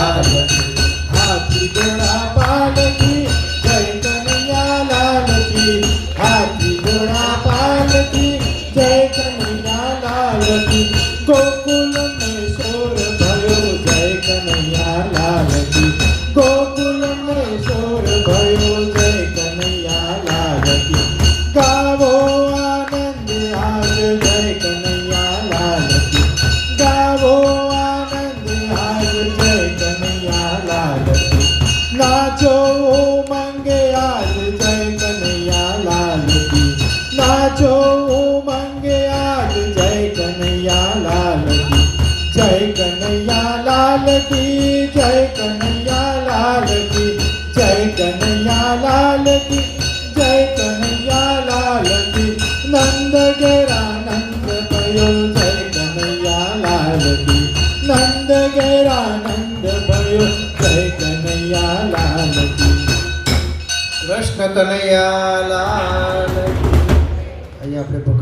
लाल की, हाथी घोड़ा पालकी जय कन्हैया लाल की, हाथी घोड़ा पालकी जय कन्हैया लाल की, गोकुल में शोर भयो जय कन्हैया लाल की, गोकुल में शोर भयो जय कन्हैया लाल की, गावो आनंद आज जय कन्हैया लाल की, गावो आनंद आज जय कन्हैया लाल की, नाचो उमंगे आज जय कन्हैया लाल की, नाचो उमंगे आज जय कन्हैया लाल की, जय कन्हैया लाल की, जय कन्हैया लाल की, जय कन्हैया लाल की, जय कन्हैया लाल की, नंद गेरा नंद भयो जय कन्हैया लाल की, नंद गेरा नंद भयो जय कन्हैया लाल की, કૃષ્ણ કનૈયા લાલ કી. અહીંયા આપણે ભગવાન